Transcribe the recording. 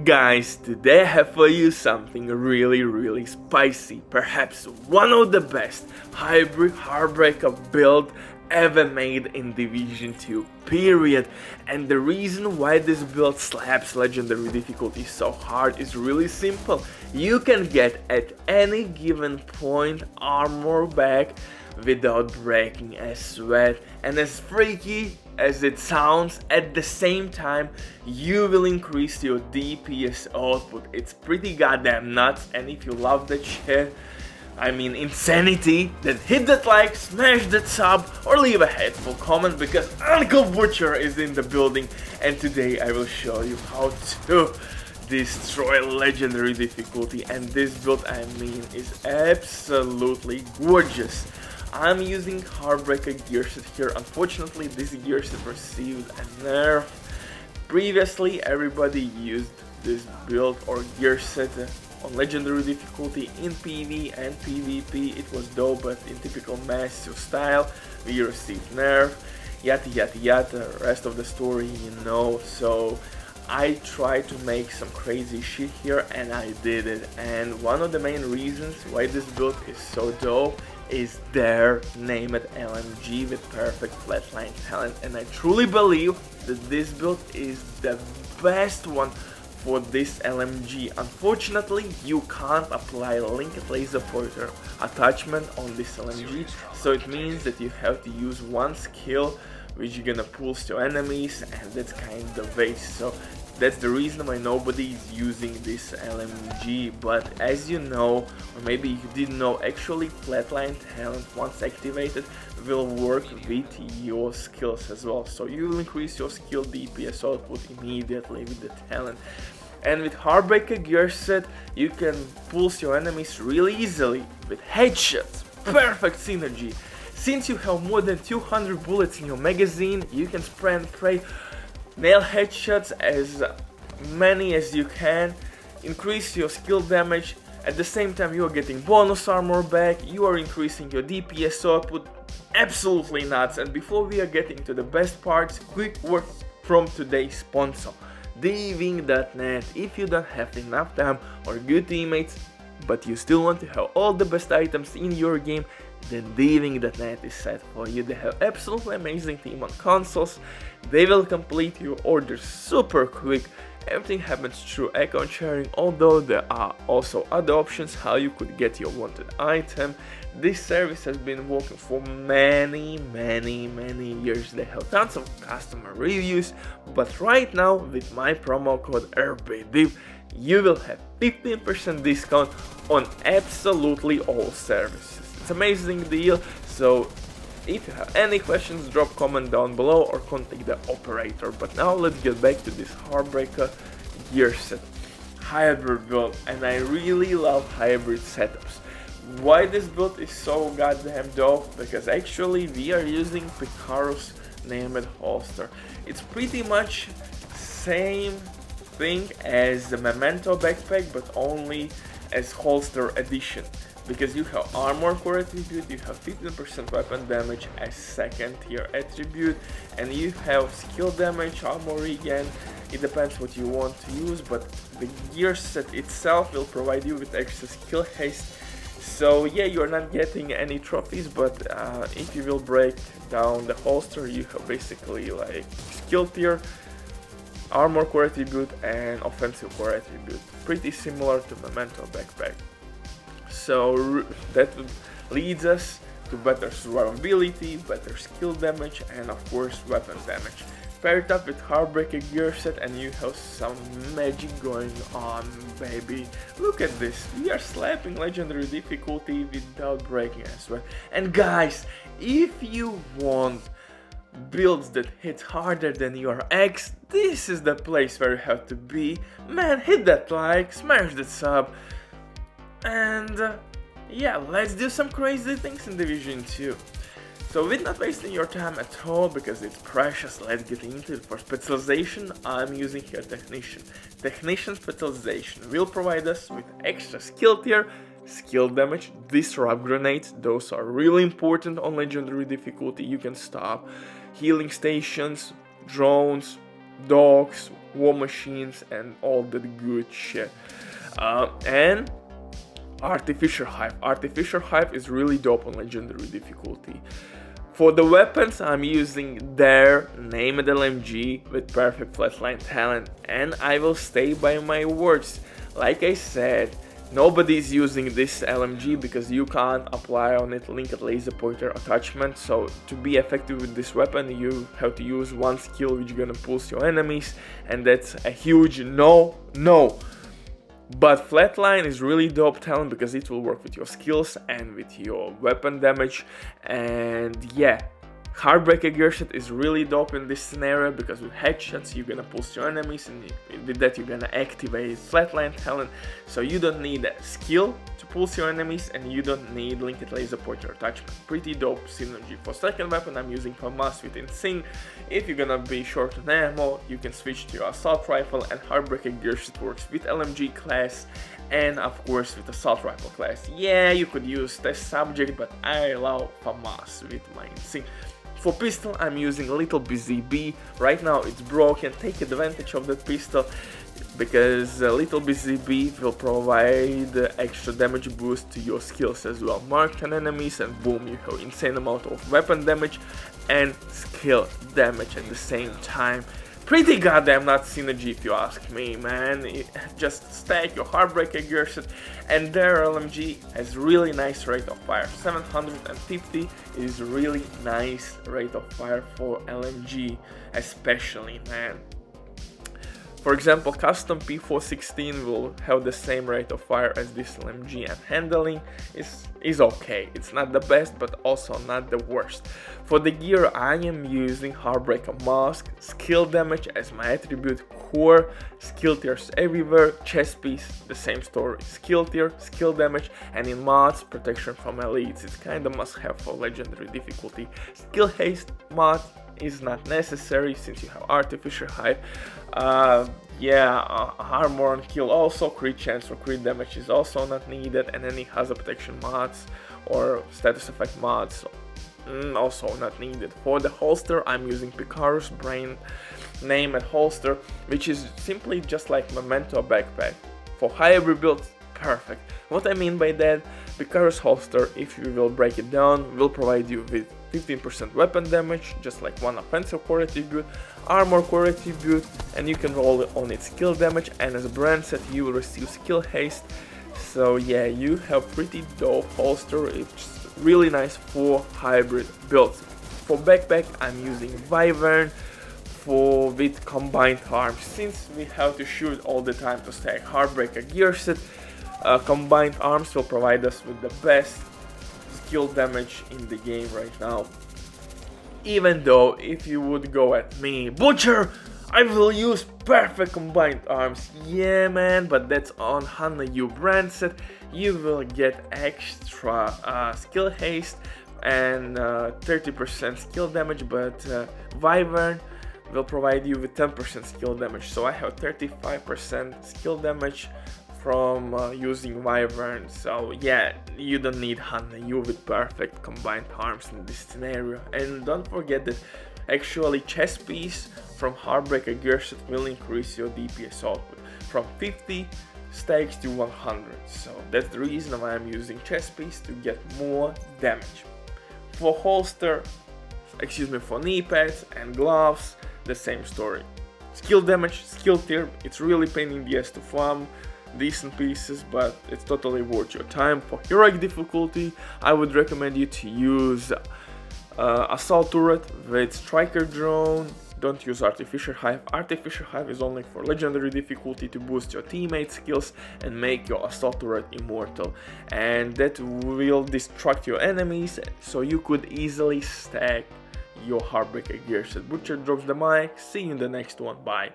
Guys, today I have for you something really spicy, perhaps one of the best hybrid Heartbreaker build ever made in Division 2, period. And the reason why this build slaps legendary difficulty so hard is really simple. You can get at any given point armor back without breaking a sweat, and as freaky as it sounds, at the same time you will increase your DPS output. It's pretty goddamn nuts, and if you love that shit, I mean insanity, then hit that like, smash that sub, or leave a hateful comment, because Uncle Butcher is in the building, and today I will show you how to destroy legendary difficulty. And this build, I mean, is absolutely gorgeous. I'm using Heartbreaker gearset here. Unfortunately, this gearset received a nerf. Previously, everybody used this build or gearset on legendary difficulty in PV and PvP. It was dope, but in typical massive style, we received nerf. Yada. Rest of the story, you know. So I tried to make some crazy shit here, and I did it. And one of the main reasons why this build is so dope is their name at LMG with perfect flatline talent, and I truly believe that this build is the best one for this LMG. Unfortunately, you can't apply linked laser pointer attachment on this LMG, so it means that you have to use one skill which you're gonna pulse to enemies, and that's kind of waste. So that's the reason why nobody is using this LMG. But as you know, or maybe you didn't know, actually flatline talent once activated will work with your skills as well. So you will increase your skill DPS output immediately with the talent. And with Heartbreaker gearset, you can pulse your enemies really easily with headshots. Perfect synergy. Since you have more than 200 bullets in your magazine, you can spray and pray, nail headshots as many as you can, increase your skill damage. At the same time, you are getting bonus armor back, you are increasing your DPS output. Absolutely nuts. And before we are getting to the best parts, quick word from today's sponsor, Diving.net. If you don't have enough time or good teammates, but you still want to have all the best items in your game, then Diving.net is set for you. They have absolutely amazing team on consoles. They will complete your orders super quick. Everything happens through account sharing, although there are also other options how you could get your wanted item. This service has been working for many years. They have tons of customer reviews, but right now with my promo code RBDIV, you will have 15% discount on absolutely all services. It's an amazing deal. So if you have any questions, drop comment down below or contact the operator. But now let's get back to this Heartbreaker gearset hybrid build, and I really love hybrid setups. Why this build is so goddamn dope? Because actually we are using PICAROS named holster. It's pretty much same thing as the Memento backpack, but only as holster edition. Because you have armor core attribute, you have 15% weapon damage as second tier attribute, and you have skill damage, armor regen. It depends what you want to use, but the gear set itself will provide you with extra skill haste. So yeah, you're not getting any trophies, but if you will break down the holster, you have basically like skill tier, armor core attribute, and offensive core attribute. Pretty similar to Memento backpack. So that leads us to better survivability, better skill damage, and of course weapon damage. Pair it up with Heartbreaker gearset and you have some magic going on, baby. Look at this, we are slapping legendary difficulty without breaking a sweat. And guys, if you want builds that hit harder than your ex, this is the place where you have to be. Man, hit that like, smash that sub. And yeah, let's do some crazy things in Division 2. So with not wasting your time at all, because it's precious, let's get into it. For specialization, I'm using here Technician. Technician specialization will provide us with extra skill tier, skill damage, disrupt grenades. Those are really important on legendary difficulty. You can stop healing stations, drones, dogs, war machines and all that good shit. And Artificial Hive. Artificial Hive is really dope on legendary difficulty. For the weapons, I'm using their named LMG with perfect flatline talent, and I will stay by my words. Like I said, nobody's using this LMG because you can't apply on it linked laser pointer attachment, so to be effective with this weapon you have to use one skill which gonna pulse your enemies, and that's a huge no. But Flatline is really dope talent because it will work with your skills and with your weapon damage. And yeah, Heartbreaker gearset is really dope in this scenario because with headshots you're gonna pulse your enemies, and with that you're gonna activate Flatline talent, so you don't need a skill to pulse your enemies and you don't need linked laser pointer attachment. Pretty dope synergy. For second weapon I'm using FAMAS with Insane. If you're gonna be short on ammo, you can switch to your assault rifle, and Heartbreaker gearset works with LMG class and of course with assault rifle class. Yeah, you could use test subject, but I love FAMAS with my Insane. For pistol, I'm using Little BZB. Right now it's broken. Take advantage of that pistol because Little BZB will provide extra damage boost to your skills as well. Mark 10 enemies and boom, you have insane amount of weapon damage and skill damage at the same time. Pretty goddamn not synergy if you ask me, man. Just stack your Heartbreaker gearset, and their LMG has really nice rate of fire. 750 is really nice rate of fire for LMG, especially, man. For example, custom P416 will have the same rate of fire as this LMG, and handling is okay. It's not the best, but also not the worst. For the gear, I am using Heartbreaker Mask, skill damage as my attribute, core, skill tiers everywhere, chest piece, the same story, skill tier, skill damage, and in mods, protection from elites. It's kinda must have for legendary difficulty. Skill haste mod is not necessary since you have Artificial Hive. Armor and kill also, crit chance or crit damage is also not needed, and any hazard protection mods or status effect mods also not needed. For the holster, I'm using PICAROS brain name and holster, which is simply just like Memento backpack. For hybrid builds, perfect. What I mean by that, PICAROS holster, if you will break it down, will provide you with 15% weapon damage, just like one offensive core attribute, armor core attribute, and you can roll on its skill damage, and as a brand set you will receive skill haste. So yeah, you have pretty dope holster. It's really nice for hybrid builds. For backpack, I'm using Wyvern with combined arms. Since we have to shoot all the time to stack Heartbreaker gearset, combined arms will provide us with the best skill damage in the game right now. Even though if you would go at me, Butcher, I will use perfect combined arms. Yeah man, but that's on HANA-U brand set. You will get extra skill haste and 30% skill damage, but Wyvern will provide you with 10% skill damage. So I have 35% skill damage from using Wyvern. So yeah, you don't need HANA-U with perfect combined arms in this scenario. And don't forget that actually chest piece from Heartbreaker gearset will increase your DPS output from 50 stacks to 100. So that's the reason why I'm using chest piece, to get more damage. For holster, for knee pads and gloves, the same story. Skill damage, skill tier, it's really pain in the ass to farm decent pieces, but it's totally worth your time. For heroic difficulty, I would recommend you to use assault turret with striker drone. Don't use Artificial Hive. Artificial Hive is only for legendary difficulty to boost your teammate skills and make your assault turret immortal, and that will distract your enemies, so you could easily stack your Heartbreaker gearset. Butcher drops the mic. See you in the next one. Bye.